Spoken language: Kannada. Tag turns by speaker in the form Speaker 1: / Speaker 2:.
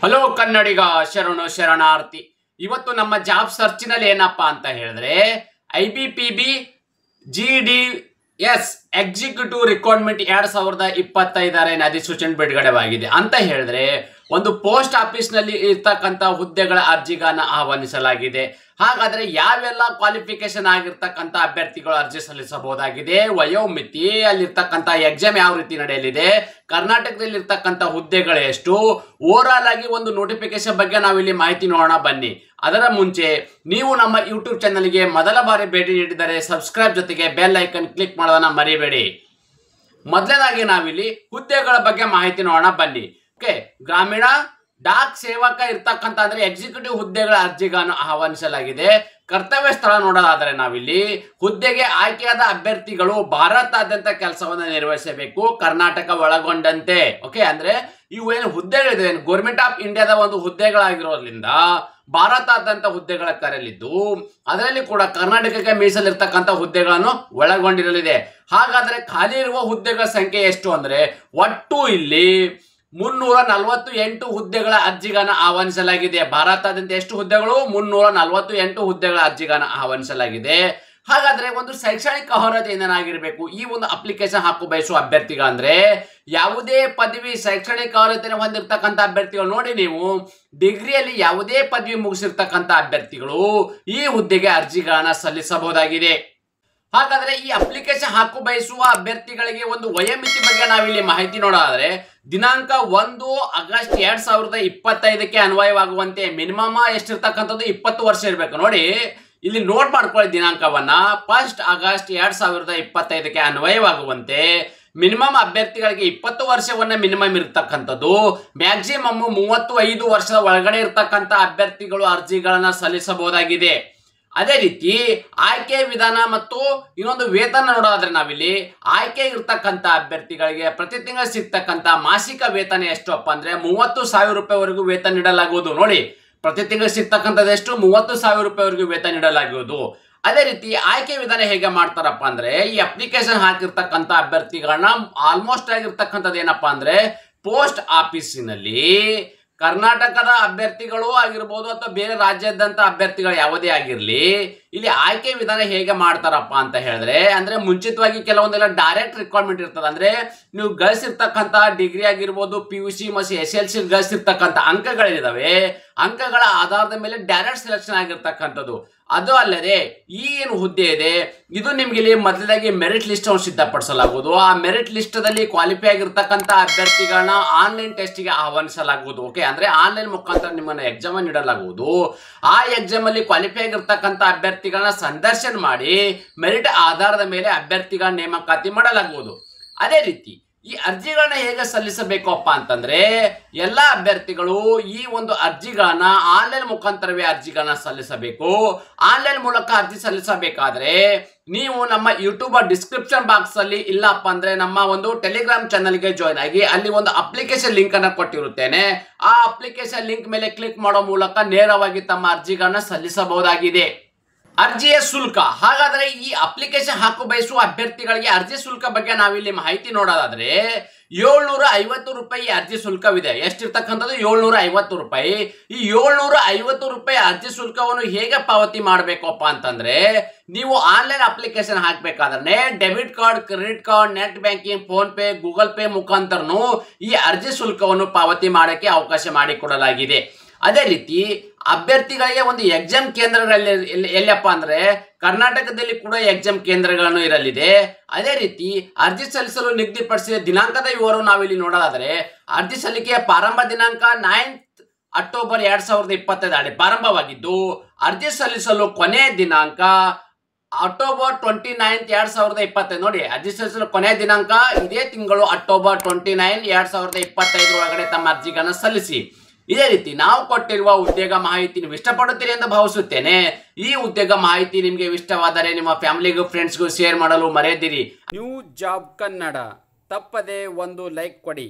Speaker 1: ಹಲೋ ಕನ್ನಡಿಗ ಶರಣಾರ್ಥಿ. ಇವತ್ತು ನಮ್ಮ ಜಾಬ್ ಸರ್ಚಿನಲ್ಲಿ ಏನಪ್ಪಾ ಅಂತ ಹೇಳಿದ್ರೆ IBPB GDS ಎಕ್ಸಿಕ್ಯೂಟಿವ್ ರಿಕ್ವೈರ್ಮೆಂಟ್ 2025 ಅಧಿಸೂಚನೆ ಬಿಡುಗಡೆವಾಗಿದೆ ಅಂತ ಹೇಳಿದ್ರೆ ಒಂದು ಪೋಸ್ಟ್ ಆಫೀಸ್ ನಲ್ಲಿ ಇರ್ತಕ್ಕಂಥ ಹುದ್ದೆಗಳ ಅರ್ಜಿಗಳನ್ನು ಆಹ್ವಾನಿಸಲಾಗಿದೆ. ಹಾಗಾದ್ರೆ ಯಾವೆಲ್ಲ ಕ್ವಾಲಿಫಿಕೇಶನ್ ಆಗಿರ್ತಕ್ಕಂಥ ಅಭ್ಯರ್ಥಿಗಳು ಅರ್ಜಿ ಸಲ್ಲಿಸಬಹುದಾಗಿದೆ, ವಯೋಮಿತಿ, ಅಲ್ಲಿರ್ತಕ್ಕಂಥ ಎಕ್ಸಾಮ್ ಯಾವ ರೀತಿ ನಡೆಯಲಿದೆ, ಕರ್ನಾಟಕದಲ್ಲಿ ಇರ್ತಕ್ಕಂಥ ಹುದ್ದೆಗಳು ಎಷ್ಟು, ಓವರ್ ಆಲ್ ಆಗಿ ಒಂದು ನೋಟಿಫಿಕೇಶನ್ ಬಗ್ಗೆ ನಾವಿಲ್ಲಿ ಮಾಹಿತಿ ನೋಡೋಣ ಬನ್ನಿ. ಅದರ ಮುಂಚೆ ನೀವು ನಮ್ಮ ಯೂಟ್ಯೂಬ್ ಚಾನಲ್ಗೆ ಮೊದಲ ಬಾರಿ ಭೇಟಿ ನೀಡಿದರೆ ಸಬ್ಸ್ಕ್ರೈಬ್ ಜೊತೆಗೆ ಬೆಲ್ ಐಕನ್ ಕ್ಲಿಕ್ ಮಾಡೋದನ್ನ ಮರಿಬೇಡಿ. ಮೊದಲನೇದಾಗಿ ನಾವಿಲ್ಲಿ ಹುದ್ದೆಗಳ ಬಗ್ಗೆ ಮಾಹಿತಿ ನೋಡೋಣ ಬನ್ನಿ. ಓಕೆ, ಗ್ರಾಮೀಣ ಡಾಕ್ ಸೇವಕ ಇರ್ತಕ್ಕಂಥ ಅಂದ್ರೆ ಎಕ್ಸಿಕ್ಯೂಟಿವ್ ಹುದ್ದೆಗಳ ಅರ್ಜಿಗಳನ್ನು ಆಹ್ವಾನಿಸಲಾಗಿದೆ. ಕರ್ತವ್ಯ ಸ್ಥಳ ನೋಡೋದಾದ್ರೆ ನಾವಿಲ್ಲಿ ಹುದ್ದೆಗೆ ಆಯ್ಕೆಯಾದ ಅಭ್ಯರ್ಥಿಗಳು ಭಾರತಾದ್ಯಂತ ಕೆಲಸವನ್ನು ನಿರ್ವಹಿಸಬೇಕು, ಕರ್ನಾಟಕ ಒಳಗೊಂಡಂತೆ. ಓಕೆ, ಅಂದ್ರೆ ಇವು ಏನು ಹುದ್ದೆಗಳಿದೆ ಗೌರ್ಮೆಂಟ್ ಆಫ್ ಇಂಡಿಯಾದ ಒಂದು ಹುದ್ದೆಗಳಾಗಿರೋದ್ರಿಂದ ಭಾರತಾದ್ಯಂತ ಹುದ್ದೆಗಳ ಕರೆಯಲಿದ್ದು ಅದರಲ್ಲಿ ಕೂಡ ಕರ್ನಾಟಕಕ್ಕೆ ಮೀಸಲಿರ್ತಕ್ಕಂಥ ಹುದ್ದೆಗಳನ್ನು ಒಳಗೊಂಡಿರಲಿದೆ. ಹಾಗಾದ್ರೆ ಖಾಲಿ ಇರುವ ಹುದ್ದೆಗಳ ಸಂಖ್ಯೆ ಎಷ್ಟು ಅಂದ್ರೆ ಒಟ್ಟು ಇಲ್ಲಿ 348 ಹುದ್ದೆಗಳ ಅರ್ಜಿಗಳನ್ನು ಆಹ್ವಾನಿಸಲಾಗಿದೆ. ಭಾರತಾದ್ಯಂತ ಎಷ್ಟು ಹುದ್ದೆಗಳು? 348 ಹುದ್ದೆಗಳ ಅರ್ಜಿಗಳನ್ನು ಆಹ್ವಾನಿಸಲಾಗಿದೆ. ಹಾಗಾದ್ರೆ ಒಂದು ಶೈಕ್ಷಣಿಕ ಅರ್ಹತೆ ಏನಾಗಿರ್ಬೇಕು ಈ ಒಂದು ಅಪ್ಲಿಕೇಶನ್ ಹಾಕು ಬಯಸುವ ಅಭ್ಯರ್ಥಿಗಳಂದ್ರೆ ಯಾವುದೇ ಪದವಿ ಶೈಕ್ಷಣಿಕ ಅರ್ಹತೆಯನ್ನು ಹೊಂದಿರತಕ್ಕಂಥ ಅಭ್ಯರ್ಥಿಗಳು ನೋಡಿ, ನೀವು ಡಿಗ್ರಿಯಲ್ಲಿ ಯಾವುದೇ ಪದವಿ ಮುಗಿಸಿರ್ತಕ್ಕಂಥ ಅಭ್ಯರ್ಥಿಗಳು ಈ ಹುದ್ದೆಗೆ ಅರ್ಜಿಗಳನ್ನ ಸಲ್ಲಿಸಬಹುದಾಗಿದೆ. ಹಾಗಾದ್ರೆ ಈ ಅಪ್ಲಿಕೇಶನ್ ಹಾಕು ಬಯಸುವ ಅಭ್ಯರ್ಥಿಗಳಿಗೆ ಒಂದು ವಯೋಮಿತಿ ಬಗ್ಗೆ ನಾವಿಲ್ಲಿ ಮಾಹಿತಿ ನೋಡೋದಾದ್ರೆ ದಿನಾಂಕ 1 ಆಗಸ್ಟ್ 2025 ಅನ್ವಯವಾಗುವಂತೆ ಮಿನಿಮಮ್ ಎಷ್ಟಿರ್ತಕ್ಕಂಥದ್ದು 20 ವರ್ಷ ಇರಬೇಕು. ನೋಡಿ ಇಲ್ಲಿ ನೋಟ್ ಮಾಡ್ಕೊಳ್ಳಿ ದಿನಾಂಕವನ್ನ. 1 ಆಗಸ್ಟ್ 2025 ಅನ್ವಯವಾಗುವಂತೆ ಮಿನಿಮಮ್ ಅಭ್ಯರ್ಥಿಗಳಿಗೆ 20 ವರ್ಷವನ್ನ ಮಿನಿಮಮ್ ಇರತಕ್ಕಂಥದ್ದು, ಮ್ಯಾಕ್ಸಿಮಮ್ 35 ವರ್ಷದ ಒಳಗಡೆ ಇರತಕ್ಕಂಥ ಅಭ್ಯರ್ಥಿಗಳು ಅರ್ಜಿಗಳನ್ನ ಸಲ್ಲಿಸಬಹುದಾಗಿದೆ. ಅದೇ ರೀತಿ ಆಯ್ಕೆ ವಿಧಾನ ಮತ್ತು ಇನ್ನೊಂದು ವೇತನ ನೋಡೋದಾದ್ರೆ ನಾವಿಲ್ಲಿ ಆಯ್ಕೆ ಇರ್ತಕ್ಕಂಥ ಅಭ್ಯರ್ಥಿಗಳಿಗೆ ಪ್ರತಿ ತಿಂಗಳು ಸಿಗ್ತಕ್ಕಂಥ ಮಾಸಿಕ ವೇತನ ಎಷ್ಟಪ್ಪ ಅಂದ್ರೆ 30,000 ರೂಪಾಯಿವರೆಗೂ ವೇತನ ನೀಡಲಾಗುವುದು. ನೋಡಿ, ಪ್ರತಿ ತಿಂಗಳು ಸಿಗ್ತಕ್ಕಂಥದ್ದು ಎಷ್ಟು? 30,000 ರೂಪಾಯಿವರೆಗೂ ವೇತನ ನೀಡಲಾಗುವುದು. ಅದೇ ರೀತಿ ಆಯ್ಕೆ ವಿಧಾನ ಹೇಗೆ ಮಾಡ್ತಾರಪ್ಪ ಅಂದ್ರೆ ಈ ಅಪ್ಲಿಕೇಶನ್ ಹಾಕಿರ್ತಕ್ಕಂಥ ಅಭ್ಯರ್ಥಿಗಳನ್ನ ಆಲ್ಮೋಸ್ಟ್ ಆಗಿರ್ತಕ್ಕಂಥದ್ದು ಏನಪ್ಪಾ ಅಂದ್ರೆ ಪೋಸ್ಟ್ ಆಫೀಸಿನಲ್ಲಿ ಕರ್ನಾಟಕದ ಅಭ್ಯರ್ಥಿಗಳು ಆಗಿರ್ಬೋದು ಅಥವಾ ಬೇರೆ ರಾಜ್ಯದಂತ ಅಭ್ಯರ್ಥಿಗಳು ಯಾವುದೇ ಆಗಿರ್ಲಿ ಇಲ್ಲಿ ಆಯ್ಕೆ ವಿಧಾನ ಹೇಗೆ ಮಾಡ್ತಾರಪ್ಪ ಅಂತ ಹೇಳಿದ್ರೆ ಅಂದ್ರೆ ಮುಂಚಿತವಾಗಿ ಕೆಲವೊಂದೆಲ್ಲ ಡೈರೆಕ್ಟ್ ರಿಕ್ವೈರ್ಮೆಂಟ್ ಇರ್ತದೆ. ಅಂದ್ರೆ ನೀವು ಗಳಿಸಿರ್ತಕ್ಕಂಥ ಡಿಗ್ರಿ ಆಗಿರ್ಬೋದು, PUC ಮತ್ತು SLC ಗಳಿಸಿರ್ತಕ್ಕಂಥ ಅಂಕಗಳಿದಾವೆ, ಅಂಕಗಳ ಆಧಾರದ ಮೇಲೆ ಡೈರೆಕ್ಟ್ ಸೆಲೆಕ್ಷನ್ ಆಗಿರ್ತಕ್ಕಂಥದ್ದು. ಅದು ಅಲ್ಲದೆ ಈ ಏನು ಹುದ್ದೆ ಇದೆ ಇದು ನಿಮ್ಗೆ ಇಲ್ಲಿ ಮೊದಲಾಗಿ ಮೆರಿಟ್ ಲಿಸ್ಟ್ ಅನ್ನು ಸಿದ್ಧಪಡಿಸಲಾಗುವುದು. ಆ ಮೆರಿಟ್ ಲಿಸ್ಟ್ ದಲ್ಲಿ ಕ್ವಾಲಿಫೈ ಆಗಿರ್ತಕ್ಕಂಥ ಅಭ್ಯರ್ಥಿಗಳನ್ನ ಆನ್ಲೈನ್ ಟೆಸ್ಟ್ಗೆ ಆಹ್ವಾನಿಸಲಾಗುವುದು. ಓಕೆ, ಅಂದ್ರೆ ಆನ್ಲೈನ್ ಮುಖಾಂತರ ನಿಮ್ಮನ್ನ ಎಕ್ಸಾಮ್ ನೀಡಲಾಗುವುದು. ಆ ಎಕ್ಸಾಮ್ ಅಲ್ಲಿ ಕ್ವಾಲಿಫೈ ಆಗಿರ್ತಕ್ಕಂಥ ಅಭ್ಯರ್ಥಿಗಳನ್ನ ಸಂದರ್ಶನ ಮಾಡಿ ಮೆರಿಟ್ ಆಧಾರದ ಮೇಲೆ ಅಭ್ಯರ್ಥಿಗಳ ನೇಮಕಾತಿ ಮಾಡಲಾಗುವುದು. ಅದೇ ರೀತಿ ಈ ಅರ್ಜಿಗಳನ್ನ ಹೇಗೆ ಸಲ್ಲಿಸಬೇಕಪ್ಪ ಅಂತಂದ್ರೆ ಎಲ್ಲ ಅಭ್ಯರ್ಥಿಗಳು ಈ ಒಂದು ಅರ್ಜಿಗಳನ್ನ ಆನ್ಲೈನ್ ಮುಖಾಂತರವೇ ಅರ್ಜಿಗಳನ್ನ ಸಲ್ಲಿಸಬೇಕು. ಆನ್ಲೈನ್ ಮೂಲಕ ಅರ್ಜಿ ಸಲ್ಲಿಸಬೇಕಾದ್ರೆ ನೀವು ನಮ್ಮ ಯೂಟ್ಯೂಬ್ ಡಿಸ್ಕ್ರಿಪ್ಷನ್ ಬಾಕ್ಸ್ ಅಲ್ಲಿ ಇಲ್ಲಪ್ಪ ಅಂದ್ರೆ ನಮ್ಮ ಒಂದು ಟೆಲಿಗ್ರಾಮ್ ಚಾನಲ್ಗೆ ಜಾಯ್ನ್ ಆಗಿ ಅಲ್ಲಿ ಒಂದು ಅಪ್ಲಿಕೇಶನ್ ಲಿಂಕ್ ಅನ್ನ ಕೊಟ್ಟಿರುತ್ತೇನೆ. ಆ ಅಪ್ಲಿಕೇಶನ್ ಲಿಂಕ್ ಮೇಲೆ ಕ್ಲಿಕ್ ಮಾಡೋ ಮೂಲಕ ನೇರವಾಗಿ ತಮ್ಮ ಅರ್ಜಿಗಳನ್ನ ಸಲ್ಲಿಸಬಹುದಾಗಿದೆ. ಅರ್ಜಿಯ ಶುಲ್ಕ. ಹಾಗಾದ್ರೆ ಈ ಅಪ್ಲಿಕೇಶನ್ ಹಾಕು ಬಯಸುವ ಅಭ್ಯರ್ಥಿಗಳಿಗೆ ಅರ್ಜಿ ಶುಲ್ಕ ಬಗ್ಗೆ ನಾವಿಲ್ಲಿ ಮಾಹಿತಿ ನೋಡೋದಾದ್ರೆ 750 ರೂಪಾಯಿ ಅರ್ಜಿ ಶುಲ್ಕವಿದೆ. ಎಷ್ಟಿರ್ತಕ್ಕಂಥದ್ದು? 750 ರೂಪಾಯಿ. ಈ 750 ರೂಪಾಯಿ ಅರ್ಜಿ ಶುಲ್ಕವನ್ನು ಹೇಗೆ ಪಾವತಿ ಮಾಡಬೇಕಪ್ಪ ಅಂತಂದ್ರೆ ನೀವು ಆನ್ಲೈನ್ ಅಪ್ಲಿಕೇಶನ್ ಹಾಕ್ಬೇಕಾದ್ರೆ debit card, credit card, net banking, PhonePe, Google Pay ಮುಖಾಂತರನು ಈ ಅರ್ಜಿ ಶುಲ್ಕವನ್ನು ಪಾವತಿ ಮಾಡಕ್ಕೆ ಅವಕಾಶ ಮಾಡಿಕೊಡಲಾಗಿದೆ. ಅದೇ ರೀತಿ ಅಭ್ಯರ್ಥಿಗಳಿಗೆ ಒಂದು ಎಕ್ಸಾಮ್ ಕೇಂದ್ರಗಳಲ್ಲಿ ಎಲ್ಲಪ್ಪ ಅಂದ್ರೆ ಕರ್ನಾಟಕದಲ್ಲಿ ಕೂಡ ಎಕ್ಸಾಮ್ ಕೇಂದ್ರಗಳನ್ನು ಇರಲಿದೆ. ಅದೇ ರೀತಿ ಅರ್ಜಿ ಸಲ್ಲಿಸಲು ನಿಗದಿಪಡಿಸಿದ ದಿನಾಂಕದ ವಿವರ ನಾವಿಲ್ಲಿ ನೋಡೋದಾದ್ರೆ ಅರ್ಜಿ ಸಲ್ಲಿಕೆಯ ಪ್ರಾರಂಭ ದಿನಾಂಕ 9 ಅಕ್ಟೋಬರ್ 2025 ಪ್ರಾರಂಭವಾಗಿದ್ದು ಅರ್ಜಿ ಸಲ್ಲಿಸಲು ಕೊನೆಯ ದಿನಾಂಕ ಅಕ್ಟೋಬರ್ 29, 2025. ನೋಡಿ, ಅರ್ಜಿ ಸಲ್ಲಿಸಲು ಕೊನೆಯ ದಿನಾಂಕ ಇದೇ ತಿಂಗಳು ಅಕ್ಟೋಬರ್ 29, 2025 ಒಳಗಡೆ ತಮ್ಮ ಅರ್ಜಿಗಳನ್ನು ಸಲ್ಲಿಸಿ. ಇದೇ ರೀತಿ ನಾವು ಕೊಟ್ಟಿರುವ ಉದ್ಯೋಗ ಮಾಹಿತಿ ನೀವು ಇಷ್ಟಪಡುತ್ತೀರಿ ಎಂದು ಭಾವಿಸುತ್ತೇನೆ. ಈ ಉದ್ಯೋಗ ಮಾಹಿತಿ ನಿಮಗೆ ಇಷ್ಟವಾದರೆ ನಿಮ್ಮ ಫ್ಯಾಮಿಲಿಗೂ ಫ್ರೆಂಡ್ಸ್ಗೂ ಶೇರ್ ಮಾಡಲು ಮರೆಯದಿರಿ. ನ್ಯೂ ಜಾಬ್ ಕನ್ನಡ ತಪ್ಪದೆ ಒಂದು ಲೈಕ್ ಕೊಡಿ.